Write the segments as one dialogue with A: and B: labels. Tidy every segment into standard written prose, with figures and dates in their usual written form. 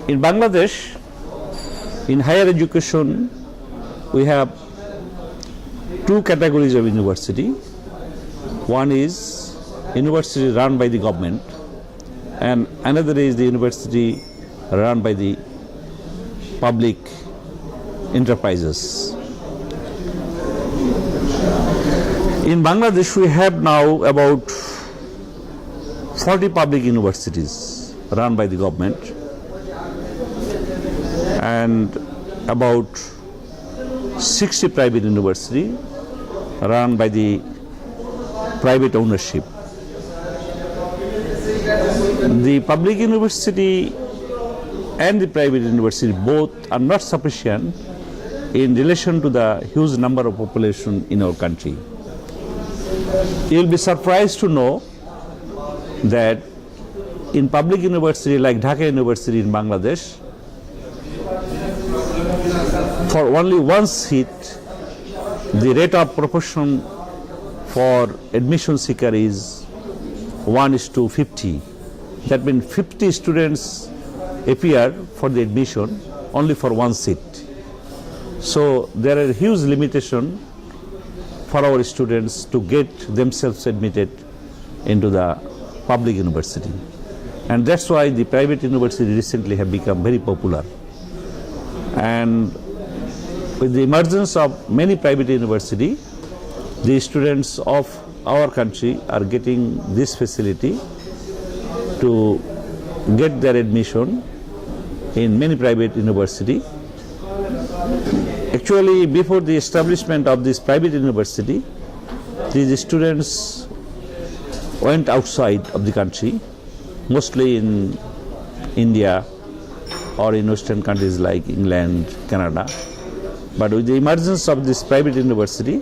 A: In Bangladesh, in higher education, we have two categories of university. One is university run by the government, and another is the university run by the public enterprises. In Bangladesh, we have now about 40 public universities run by the government and about 60 private universities run by the private ownership. The public university and the private university both are not sufficient in relation to the huge number of population in our country. You will be surprised to know that in public university like Dhaka University in Bangladesh, for only one seat, the rate of proportion for admission seeker is 1:50. That means 50 students appear for the admission only for one seat. So there are huge limitations for our students to get themselves admitted into the public university. And that's why the private university recently have become very popular. And with the emergence of many private universities, the students of our country are getting this facility to get their admission in many private universities. Actually, before the establishment of this private university, these students went outside of the country, mostly in India or in Western countries like England, Canada. But with the emergence of this private university,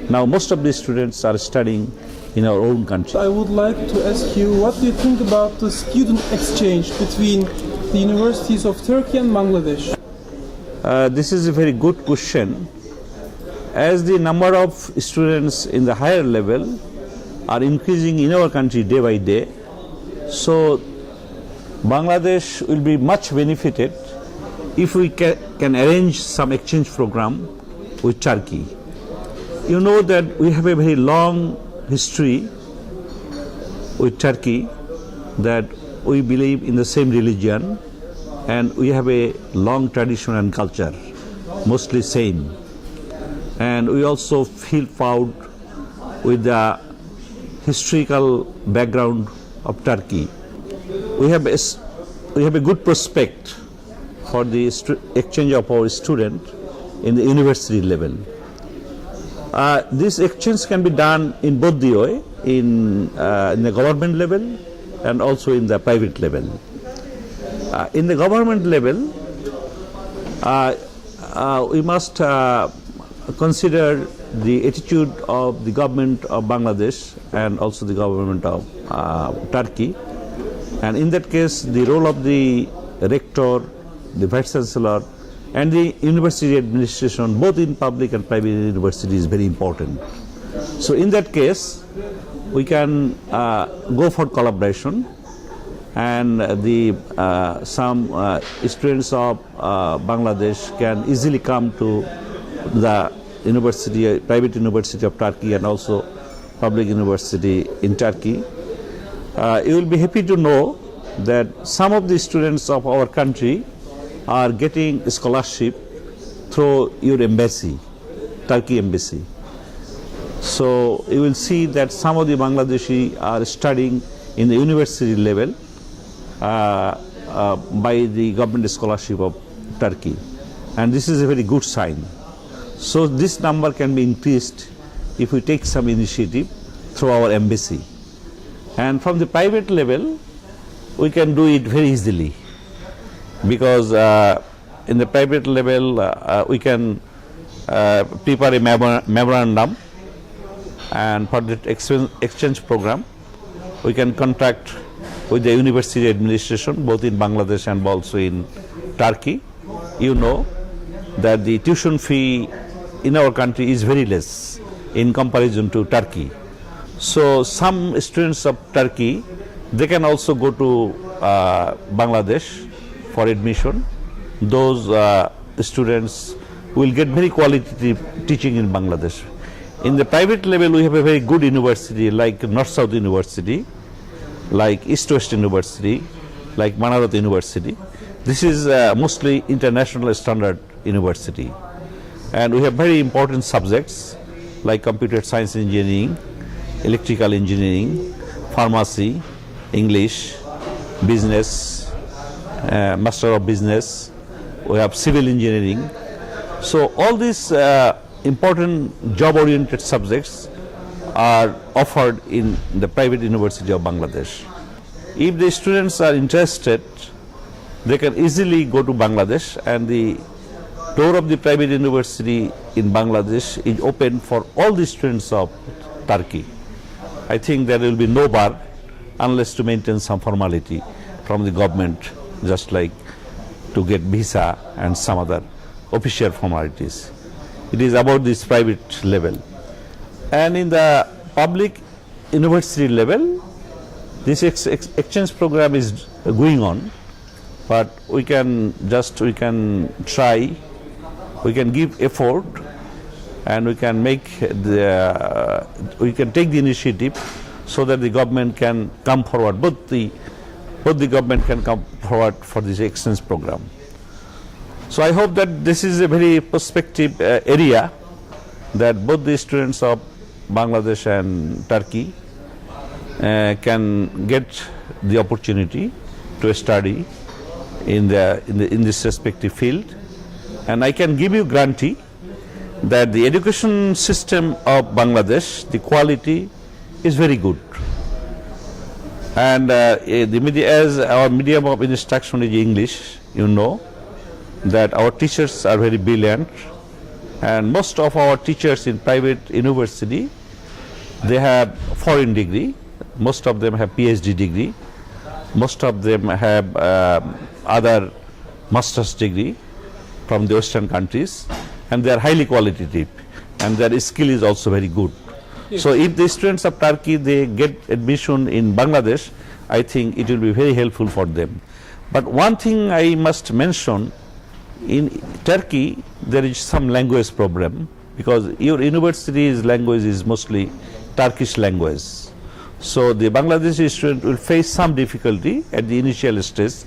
A: now most of the students are studying in our own country.
B: I would like to ask you, what do you think about the student exchange between the universities of Turkey and Bangladesh?
A: This is a very good question. As the number of students in the higher level are increasing in our country day by day, so Bangladesh will be much benefited if we can arrange some exchange program with Turkey. You know that we have a very long history with Turkey, that we believe in the same religion and we have a long tradition and culture, mostly same. And we also feel proud with the historical background of Turkey. We have a good prospect for the exchange of our student in the university level. This exchange can be done in both the way, in the government level and also in the private level. In the government level, we must consider the attitude of the government of Bangladesh and also the government of Turkey. And in that case, the role of the rector, the vice chancellor, and the university administration, both in public and private universities, is very important. So in that case, we can go for collaboration, and some students of Bangladesh can easily come to the university, private university of Turkey and also public university in Turkey. You will be happy to know that some of the students of our country are getting scholarship through your embassy, Turkey embassy. So you will see that some of the Bangladeshi are studying in the university level by the government scholarship of Turkey, and this is a very good sign. So this number can be increased if we take some initiative through our embassy. And from the private level, we can do it very easily, because in the private level we can prepare a memorandum, and for the exchange program we can contact with the university administration both in Bangladesh and also in Turkey. You know that the tuition fee in our country is very less in comparison to Turkey. So some students of Turkey, they can also go to Bangladesh for admission. Those students will get very qualitative teaching in Bangladesh. In the private level, we have a very good university like North-South University, like East-West University, like Manarat University. This is mostly international standard university. And we have very important subjects like computer science engineering, electrical engineering, pharmacy, English, business, Master of Business. We have civil engineering. So all these important job-oriented subjects are offered in the private university of Bangladesh. If the students are interested, they can easily go to Bangladesh, and the door of the private university in Bangladesh is open for all the students of Turkey. I think there will be no bar unless to maintain some formality from the government, just like to get visa and some other official formalities. It is about this private level. And in the public university level, this exchange program is going on, but we can try, we can give effort, and we can take the initiative so that the government can come forward, both the government can come forward for this exchange program. So I hope that this is a very prospective area, that both the students of Bangladesh and Turkey can get the opportunity to study in this respective field. And I can give you guarantee that the education system of Bangladesh, the quality is very good. And as our medium of instruction is English, you know that our teachers are very brilliant, and most of our teachers in private university, they have foreign degree. Most of them have PhD degree. Most of them have other master's degree from the Western countries, and they are highly qualitative, and their skill is also very good. Yes. So if the students of Turkey, they get admission in Bangladesh, I think it will be very helpful for them. But one thing I must mention, in Turkey there is some language problem, because your university's language is mostly Turkish language. So the Bangladeshi student will face some difficulty at the initial stage,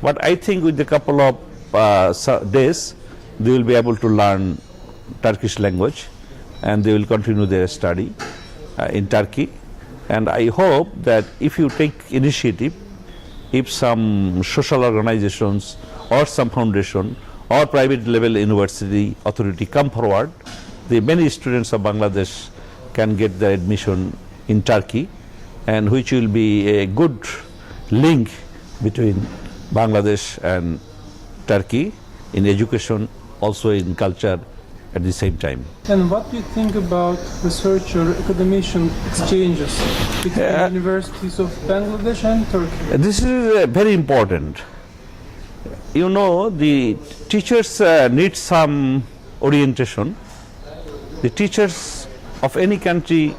A: but I think with a couple of days they will be able to learn Turkish language, and they will continue their study in Turkey. And I hope that if you take initiative, if some social organizations or some foundation or private level university authority come forward, the many students of Bangladesh can get their admission in Turkey, and which will be a good link between Bangladesh and Turkey in education, also in culture at the same time.
B: And what do you think about research or academician exchanges between universities of Bangladesh and Turkey?
A: This is very important. You know, the teachers need some orientation. The teachers of any country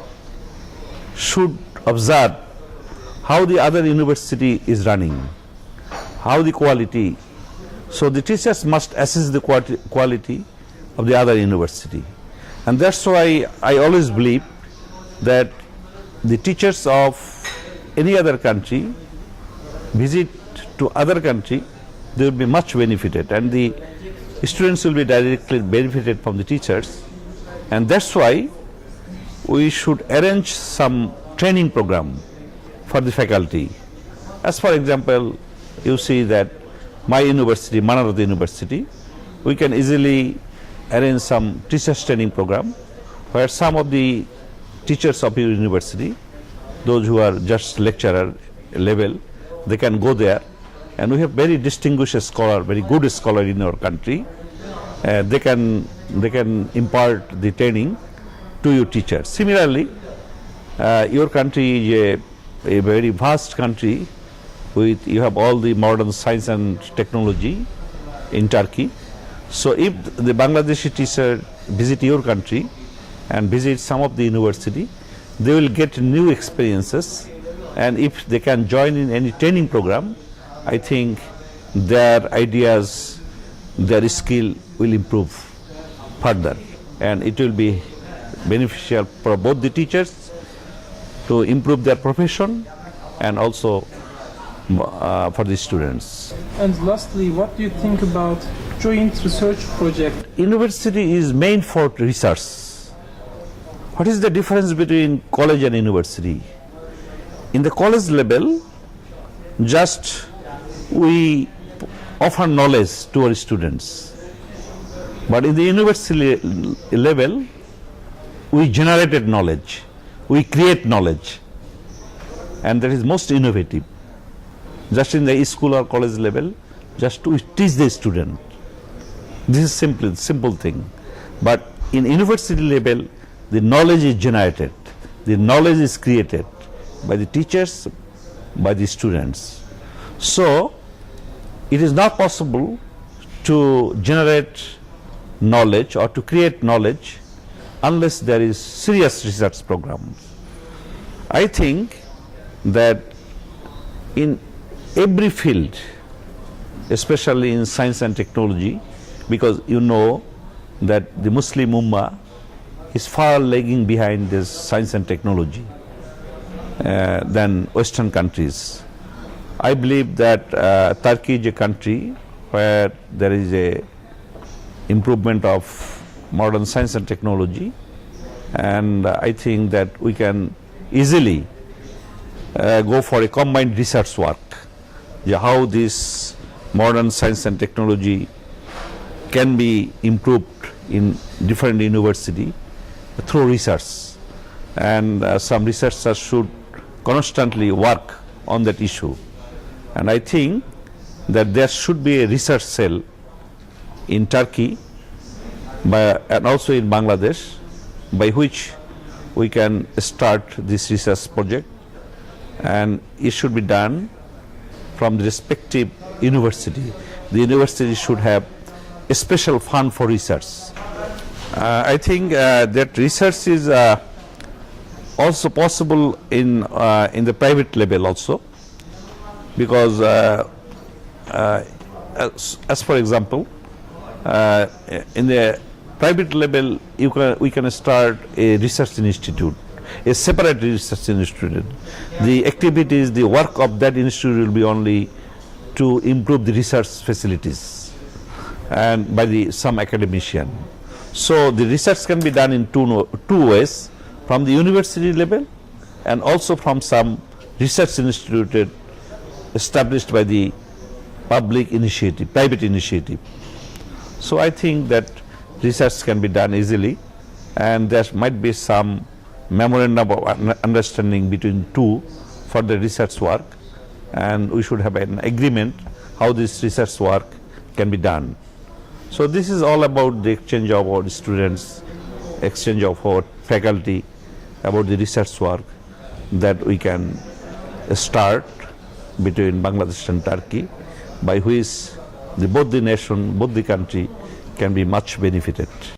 A: should observe how the other university is running, how the quality. So the teachers must assess the quality of the other university. And that's why I always believe that the teachers of any other country visit to other country, they will be much benefited, and the students will be directly benefited from the teachers. And that's why we should arrange some training program for the faculty. As for example, you see that my university, Manarat University, we can easily arrange some teachers training program where some of the teachers of your university, those who are just lecturer level, they can go there. And we have very distinguished scholar, very good scholar in our country. They can impart the training to your teachers. Similarly, your country is a very vast country. You have all the modern science and technology in Turkey. So if the Bangladeshi teacher visit your country and visit some of the university, they will get new experiences, and if they can join in any training program, I think their ideas, their skill will improve further, and it will be beneficial for both the teachers to improve their profession and also for the students.
B: And lastly, what do you think about joint research project?
A: University is meant for research. What is the difference between college and university? In the college level, just we offer knowledge to our students. But in the university level, we generated knowledge, we create knowledge, and that is most innovative. Just in the school or college level, just to teach the student. This is simple thing. But in university level, the knowledge is generated, the knowledge is created by the teachers, by the students. So it is not possible to generate knowledge or to create knowledge unless there is serious research programs. I think that in every field, especially in science and technology, because you know that the Muslim Ummah is far lagging behind this science and technology than Western countries. I believe that Turkey is a country where there is a improvement of modern science and technology, and I think that we can easily go for a combined research work. How this modern science and technology can be improved in different university through research, and some researchers should constantly work on that issue. And I think that there should be a research cell in Turkey and also in Bangladesh, by which we can start this research project, and it should be done from the respective university. The university should have a special fund for research. I think that research is also possible in the private level also, because as for example, in the private level we can start a research institute, a separate research institute. The activities, the work of that institute will be only to improve the research facilities and by some academician. So the research can be done in two ways, from the university level and also from some research institute established by the public initiative, private initiative. So I think that research can be done easily, and there might be some memorandum of understanding between two for the research work, and we should have an agreement how this research work can be done. So this is all about the exchange of our students, exchange of our faculty, about the research work that we can start between Bangladesh and Turkey, by which both the nation, both the country can be much benefited.